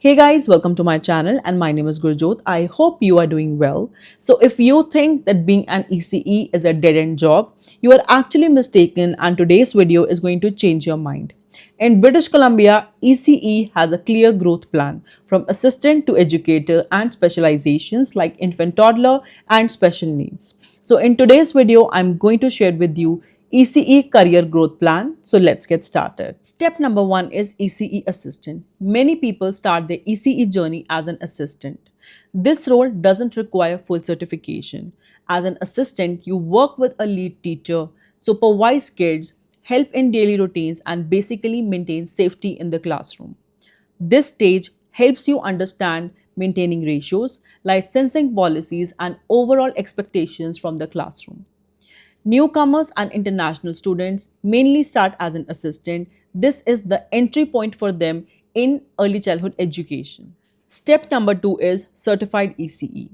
Hey guys, welcome to my channel and my name is Gurjot. I hope you are doing well. So if you think that being an ECE is a dead-end job, you are actually mistaken and today's video is going to change your mind. In British Columbia, ECE has a clear growth plan from assistant to educator and specializations like infant toddler and special needs. So in today's video, I'm going to share with you ECE Career Growth Plan. So let's get started. Step number 1 is ECE Assistant. Many people start their ECE journey as an assistant. This role doesn't require full certification. As an assistant, you work with a lead teacher, supervise kids, help in daily routines, and basically maintain safety in the classroom. This stage helps you understand maintaining ratios, licensing policies, and overall expectations from the classroom. Newcomers and international students mainly start as an assistant. This is the entry point for them in early childhood education. Step number 2 is Certified ECE.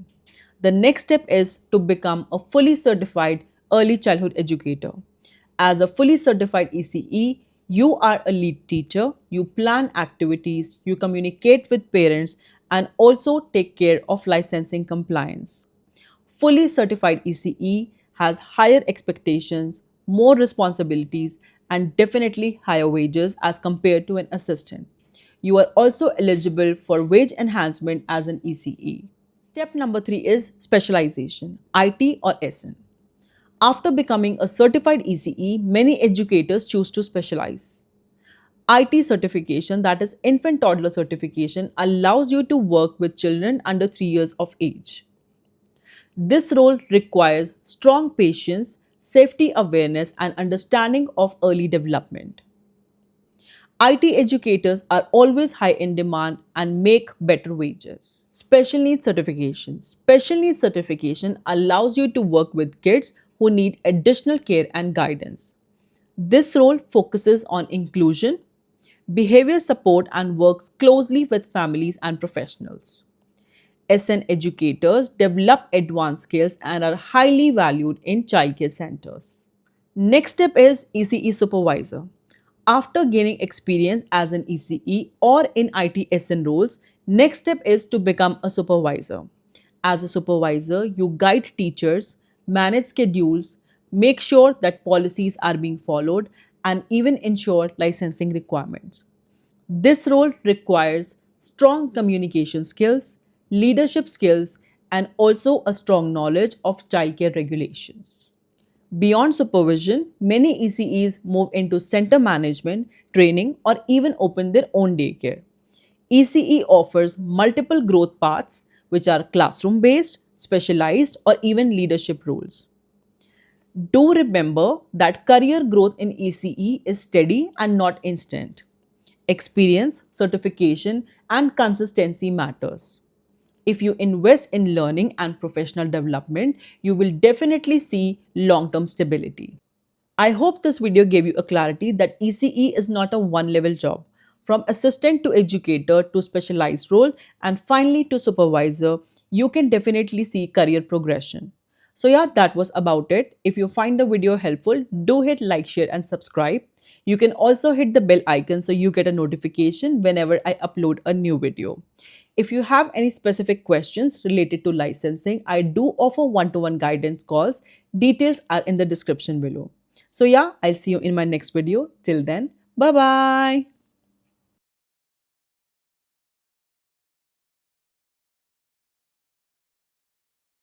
The next step is to become a fully certified early childhood educator. As a fully certified ECE, you are a lead teacher, you plan activities, you communicate with parents, and also take care of licensing compliance. Fully certified ECE has higher expectations, more responsibilities, and definitely higher wages as compared to an assistant. You are also eligible for wage enhancement as an ECE. Step number 3 is specialization, IT or SN. After becoming a certified ECE, many educators choose to specialize. IT certification, that is infant toddler certification, allows you to work with children under 3 years of age. This role requires strong patience, safety awareness, and understanding of early development. IT educators are always high in demand and make better wages. Special needs certification. Special needs certification allows you to work with kids who need additional care and guidance. This role focuses on inclusion, behavior support, and works closely with families and professionals. SN educators develop advanced skills and are highly valued in childcare centers. Next step is ECE Supervisor. After gaining experience as an ECE or in IT SN roles, next step is to become a supervisor. As a supervisor, you guide teachers, manage schedules, make sure that policies are being followed, and even ensure licensing requirements. This role requires strong communication skills, leadership skills, and also a strong knowledge of childcare regulations. Beyond supervision, many ECEs move into center management, training, or even open their own daycare. ECE offers multiple growth paths, which are classroom based, specialized, or even leadership roles. Do remember that career growth in ECE is steady and not instant. Experience, certification, and consistency matters. If you invest in learning and professional development, you will definitely see long-term stability. I hope this video gave you a clarity that ECE is not a one-level job. From assistant to educator to specialized role and finally to supervisor, you can definitely see career progression. So yeah, that was about it. If you find the video helpful, do hit like, share and subscribe. You can also hit the bell icon so you get a notification whenever I upload a new video. If you have any specific questions related to licensing, I do offer one-to-one guidance calls. Details are in the description below. So yeah, I'll see you in my next video. Till then, bye-bye.